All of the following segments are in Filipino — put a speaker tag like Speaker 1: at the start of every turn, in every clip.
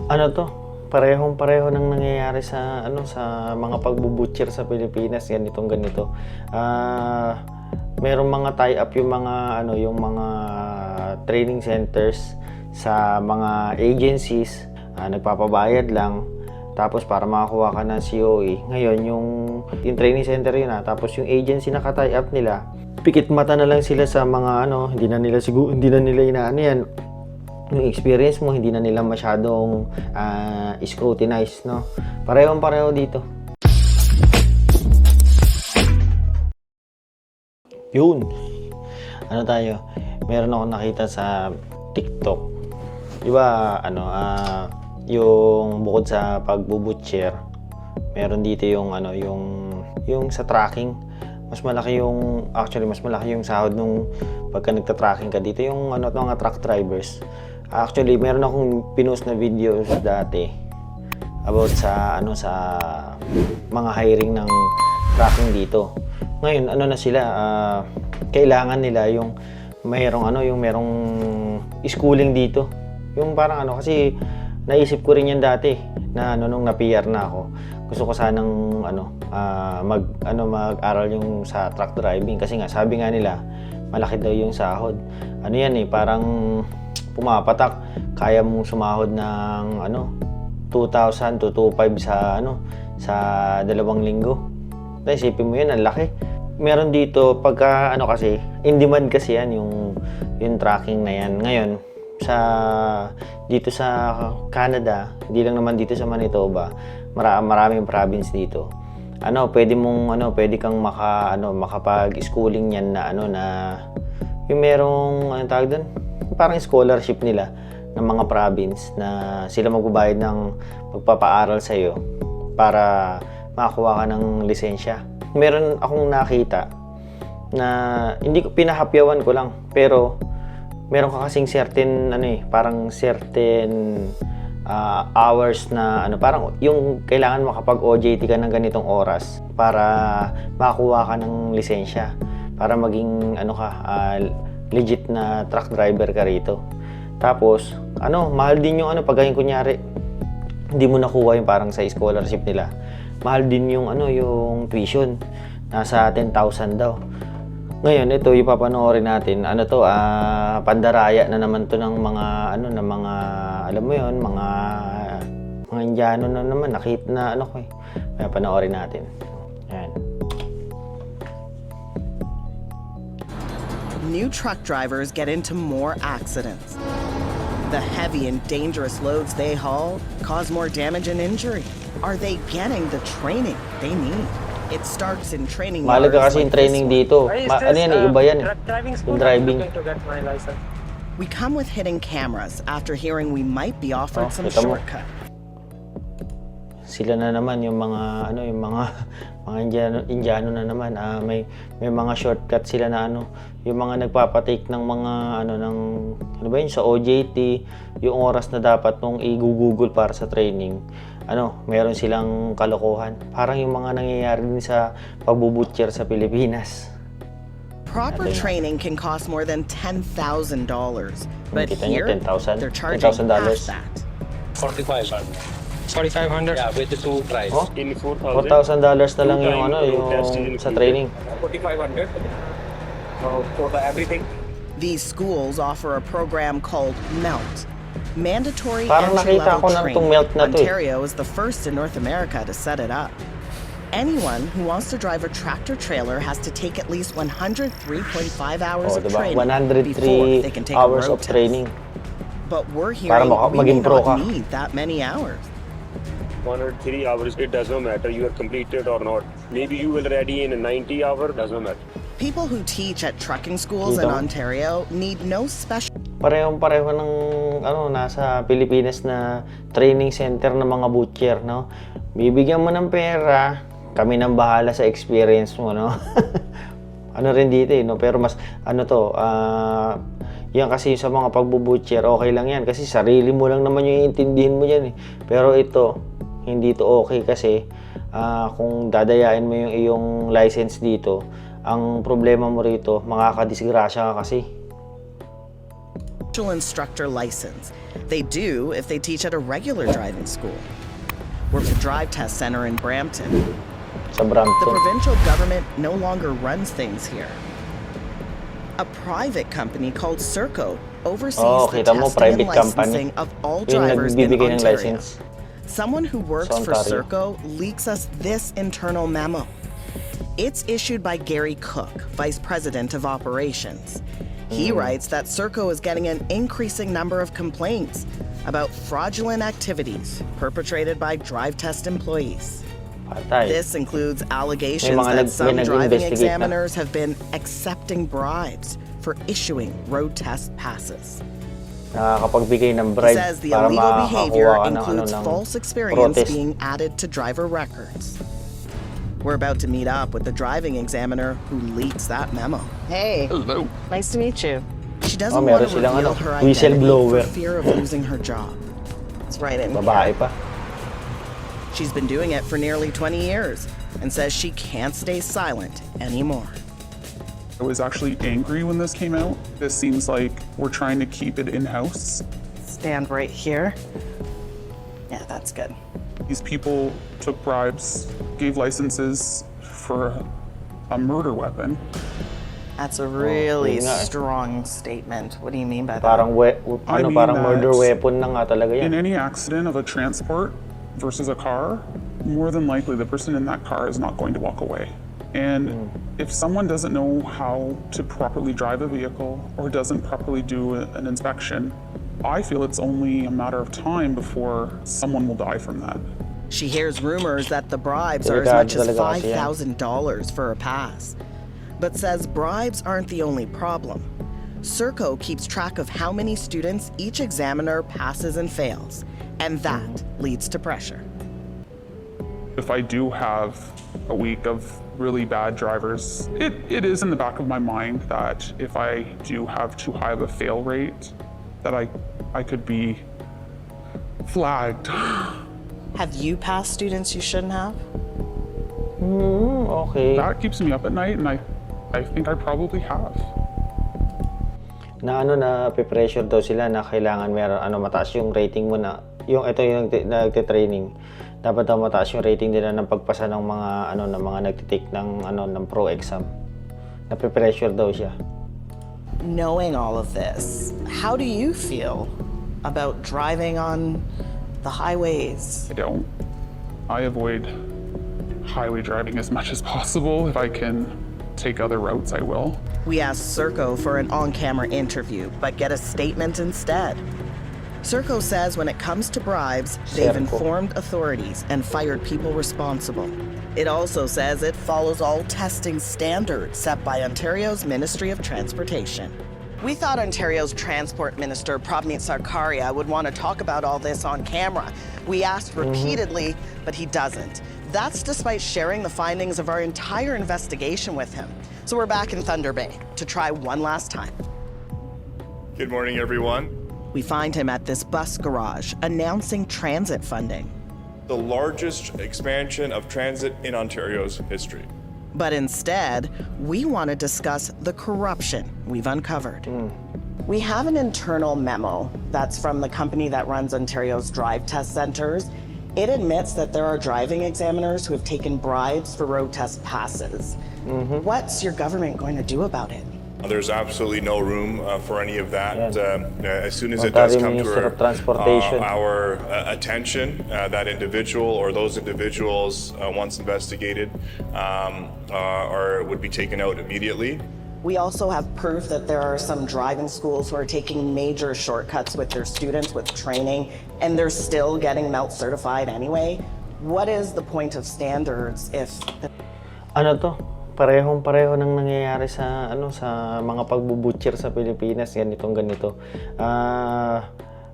Speaker 1: Ano to, parehong-pareho nang nangyayari sa sa mga pagbubutcher sa Pilipinas, ganito. Merong mga tie-up yung mga yung mga training centers sa mga agencies, nagpapabayad lang tapos para makakuha ka ng COE. Ngayon yung training center yun tapos yung agency na ka-tie up nila, pikit mata na lang sila sa mga hindi na nila inaano yan. Yung experience mo, hindi na nila masyadong scrutinize, no? Parehong-pareho dito. Yun. Tayo? Meron akong nakita sa TikTok. Di ba, yung bukod sa pagbubutcher, meron dito yung yung sa tracking. Mas malaki yung sahod nung pagka nagta-tracking ka dito, yung mga truck drivers. Actually, meron akong pinost na videos dati about sa sa mga hiring ng tracking dito. Ngayon, na sila, kailangan nila yung merong schooling dito. Yung parang kasi naisip ko rin yan dati na nung na-PR na ako. Gusto ko sanang mag-aral yung sa truck driving kasi nga sabi nga nila malaki daw yung sahod. Parang pumapatak, kaya mong sumahod ng 2,000 to 2,500 sa 2 linggo. Isipin mo yun, ang laki. Meron dito pagka kasi in demand kasi yan yung tracking na yan. Ngayon dito sa Canada, hindi lang naman dito sa Manitoba, maraming province dito. Pwede kang makapag-schooling yan na yung merong tawag doon, parang scholarship nila ng mga province na sila magbabayad ng pagpapaaral sa iyo para makakuha ka ng lisensya. Meron akong nakita na hindi ko pinahapyawan ko lang, pero meron ka kasing certain parang certain hours na parang yung kailangan makapag OJT ka ng ganitong oras para makakuha ka ng lisensya para maging legit na truck driver ka rito. Tapos mahal din yung pag kunyari hindi mo nakuha yung parang sa scholarship nila, mahal din yung yung tuition, nasa 10,000 daw. Ngayon, ito yung papanoorin natin. Pandaraya na naman to ng mga alam mo yon, mga Indiano na naman, nakita na Kaya panoorin natin. Ayan.
Speaker 2: New truck drivers get into more accidents. The heavy and dangerous loads they haul cause more damage and injury. Are they getting the training they need? It starts in training.
Speaker 1: Mahalaga kasi yung training dito. Iba yan. Yung driving.
Speaker 2: We come with hidden cameras after hearing we might be offered some shortcut.
Speaker 1: Sila na naman yung mga Indiano na naman. May mga shortcut sila na yung mga nagpapatake ng mga sa OJT, yung oras na dapat nung i-google para sa training. Meron silang kalokohan. Parang yung mga nangyayari din sa pagbubutcher sa Pilipinas.
Speaker 2: Proper training can cost more than $10,000. But here, they're charging half that.
Speaker 3: 4,500. Yeah, with the two price.
Speaker 1: In $4,000 na lang yung sa training.
Speaker 3: 4,500. For everything.
Speaker 2: These schools offer a program called MELT. Mandatory
Speaker 1: Parang nakita ko
Speaker 2: entry-level
Speaker 1: na itong MELT na to.
Speaker 2: Ontario is the first in North America to set it up. Anyone who wants to drive a tractor trailer has to take at least 103.5 hours of training before they can take
Speaker 1: hours
Speaker 2: a road
Speaker 1: of training.
Speaker 2: test. But we're hearing we may not need that many hours.
Speaker 4: 103 hours, it does not matter. You are completed or not. Maybe you will ready in 90 hours, does not matter.
Speaker 2: People who teach at trucking schools in Ontario need no special.
Speaker 1: Parehong-pareho ng nasa Pilipinas na training center ng mga butcher, no? Bibigyan mo ng pera, kami nang bahala sa experience mo, no? Rin dito no? Pero mas yan kasi sa mga pagbubutcher, okay lang yan kasi sarili mo lang naman yung iintindihin mo yan Pero ito, hindi to okay kasi kung dadayain mo yung iyong license dito, ang problema mo rito, makakadisgrasya ka kasi.
Speaker 2: provincial instructor license. They do if they teach at a regular driving school. We're at the drive test center in Brampton.
Speaker 1: Sa
Speaker 2: The
Speaker 1: Brampton.
Speaker 2: provincial government no longer runs things here. A private company called Serco oversees the
Speaker 1: kita mo,
Speaker 2: testing and
Speaker 1: private company.
Speaker 2: licensing of all
Speaker 1: Yung
Speaker 2: drivers in
Speaker 1: nagbibigay ng
Speaker 2: Ontario.
Speaker 1: license.
Speaker 2: Someone who works
Speaker 1: Sa
Speaker 2: for
Speaker 1: Ontario.
Speaker 2: Serco leaks us this internal memo. It's issued by Gary Cook, Vice President of Operations. He writes that Serco is getting an increasing number of complaints about fraudulent activities perpetrated by drive test employees.
Speaker 1: Patay.
Speaker 2: This includes allegations
Speaker 1: May mga
Speaker 2: that
Speaker 1: may
Speaker 2: some driving
Speaker 1: nag-investigate na.
Speaker 2: examiners have been accepting bribes for issuing road test passes.
Speaker 1: Nakakapagbigay ng
Speaker 2: He
Speaker 1: bribe
Speaker 2: says the
Speaker 1: para
Speaker 2: illegal behavior
Speaker 1: makakuha ka ng
Speaker 2: includes
Speaker 1: ng
Speaker 2: false experience
Speaker 1: protest.
Speaker 2: being added to driver records. We're about to meet up with the driving examiner who leaks that memo. Hey.
Speaker 5: Hello.
Speaker 2: Nice to meet you. She doesn't
Speaker 1: meron
Speaker 2: want to
Speaker 1: silang
Speaker 2: reveal
Speaker 1: ano,
Speaker 2: her identity for
Speaker 1: whistleblower.
Speaker 2: fear of losing her job. It's right in
Speaker 1: Babae
Speaker 2: here.
Speaker 1: pa.
Speaker 2: She's been doing it for nearly 20 years and says she can't stay silent anymore.
Speaker 5: I was actually angry when this came out. This seems like we're trying to keep it in-house.
Speaker 2: Stand right here. Yeah, that's good.
Speaker 5: These people took bribes, gave licenses for a murder weapon.
Speaker 2: That's a really
Speaker 1: yun nga eh.
Speaker 2: strong statement. What do you mean by that?
Speaker 1: Parang
Speaker 5: I mean
Speaker 1: parang murder
Speaker 5: that
Speaker 1: weapon na nga talaga
Speaker 5: In
Speaker 1: yan.
Speaker 5: any accident of a transport versus a car, more than likely the person in that car is not going to walk away. And if someone doesn't know how to properly drive a vehicle or doesn't properly do an inspection, I feel it's only a matter of time before someone will die from that.
Speaker 2: She hears rumors that the bribes are as much as
Speaker 1: Delikado talaga kasi yan.
Speaker 2: $5,000 for a pass, but says bribes aren't the only problem. Serco keeps track of how many students each examiner passes and fails, and that leads to pressure.
Speaker 5: If I do have a week of really bad drivers, it is in the back of my mind that if I do have too high of a fail rate, that I could be flagged.
Speaker 2: Have you passed students you shouldn't have?
Speaker 1: Okay.
Speaker 5: That keeps me up at night, and I think I probably have.
Speaker 1: Na pe-pressure daw sila na kailangan meron mataas yung rating mo na yung nagte-training. Dapat daw mataas yung rating nila ng pagpasa ng mga ng mga nagte-take ng ng pro exam. Na pe-pressure daw siya.
Speaker 2: Knowing all of this, how do you feel about driving on the highways?
Speaker 5: I don't. I avoid highway driving as much as possible. If I can take other routes, I will.
Speaker 2: We asked Serco for an on-camera interview, but get a statement instead. Serco says when it comes to bribes, they've
Speaker 1: Serco.
Speaker 2: informed authorities and fired people responsible. It also says it follows all testing standards set by Ontario's Ministry of Transportation. We thought Ontario's Transport Minister Pravneet Sarkaria would want to talk about all this on camera. We asked repeatedly, but he doesn't. That's despite sharing the findings of our entire investigation with him. So we're back in Thunder Bay to try one last time.
Speaker 6: Good morning, everyone.
Speaker 2: We find him at this bus garage announcing transit funding.
Speaker 6: The largest expansion of transit in Ontario's history.
Speaker 2: But instead, we want to discuss the corruption we've uncovered. We have an internal memo that's from the company that runs Ontario's drive test centers. It admits that there are driving examiners who have taken bribes for road test passes. What's your government going to do about it?
Speaker 6: There's absolutely no room for any of that. As soon as it
Speaker 1: Ontario
Speaker 6: does come
Speaker 1: Minister of
Speaker 6: to
Speaker 1: Transportation.
Speaker 6: our attention, that individual or those individuals, once investigated, would be taken out immediately.
Speaker 2: We also have proof that there are some driving schools who are taking major shortcuts with their students with training, and they're still getting MELT certified anyway. What is the point of standards if...
Speaker 1: Parehong-pareho nang nangyayari sa sa mga pagbubutcher sa Pilipinas, ganito.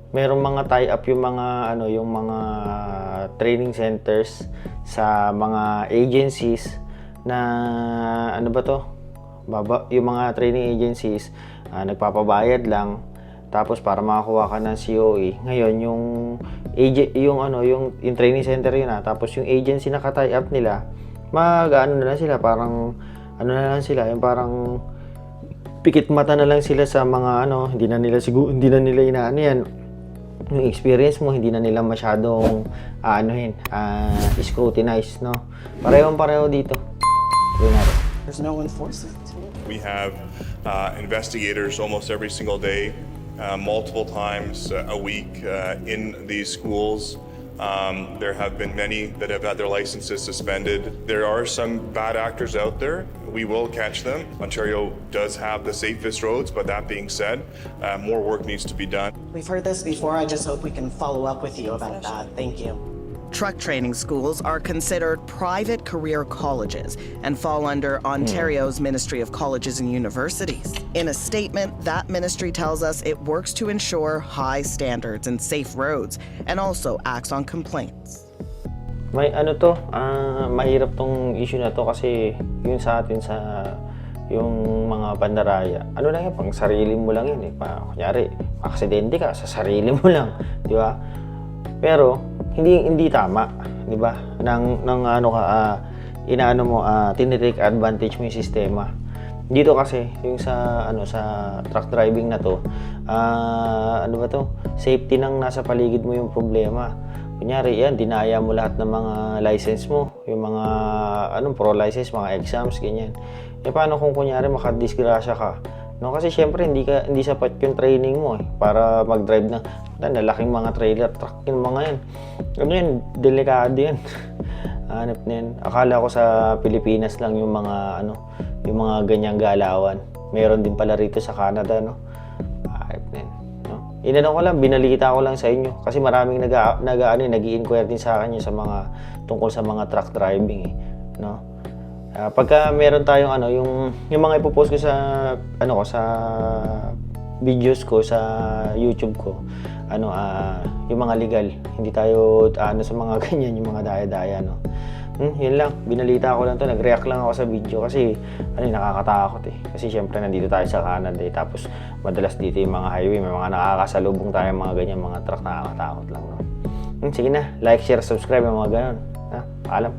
Speaker 1: Merong mga tie-up yung mga training centers sa mga agencies na yung mga training agencies nagpapabayad lang tapos para makakuha ka ng COE. Ngayon yung training center yun tapos yung agency na ka-tie up nila na lang sila, parang yung parang pikit mata na lang sila sa mga ano, hindi na nila inaano yan. Yung experience mo, hindi na nila masyadong scrutinize, no? Parehong-pareho dito.
Speaker 2: There's no enforcement.
Speaker 6: We have investigators almost every single day, multiple times a week in these schools. There have been many that have had their licenses suspended. There are some bad actors out there. We will catch them. Ontario does have the safest roads, but that being said, more work needs to be done.
Speaker 2: We've heard this before. I just hope we can follow up with you about that. Thank you. Truck training schools are considered private career colleges and fall under Ontario's Ministry of Colleges and Universities. In a statement, that ministry tells us it works to ensure high standards and safe roads and also acts on complaints.
Speaker 1: May mahirap tong issue na to kasi yun sa atin sa yung mga pandaraya. Ano lang yan, pang sarili mo lang yan eh. Kunyari, aksidente ka, sa sarili mo lang, di ba? Pero hindi tama, di ba? Tinitake advantage mo yung sistema. Dito kasi yung sa truck driving na to, safety nang nasa paligid mo yung problema. Kunyari yan, dinaya mo lahat ng mga license mo, yung mga pro license, mga exams, ganyan. Paano kung kunyari makadisgrasya ka? No, kasi syempre hindi sapat yung training mo para mag-drive ng lalaking mga trailer truck yung mga yan. Yan, delikado yan. Hanap na yan. Akala ko sa Pilipinas lang yung mga yung mga ganyang galawan. Meron din pala rito sa Canada, no. Hanap na yan. No? Inano ko lang, binalita ko lang sa inyo kasi maraming nag-i-inquire din sa akin yung sa mga tungkol sa mga truck driving no. Pagka meron tayong yung mga ipopost ko sa sa videos ko sa YouTube ko, yung mga legal, hindi tayo sa mga ganyan, yung mga daya-daya, no. Yun lang, binalita ko lang to, nag-react lang ako sa video kasi nakakatakot kasi syempre nandito tayo sa Canada tapos madalas dito yung mga highway, may mga nakakasalubong tayo mga ganyan, mga truck, nakakatakot lang, no. Sige na, like, share, subscribe, yung mga ganon. Paalam.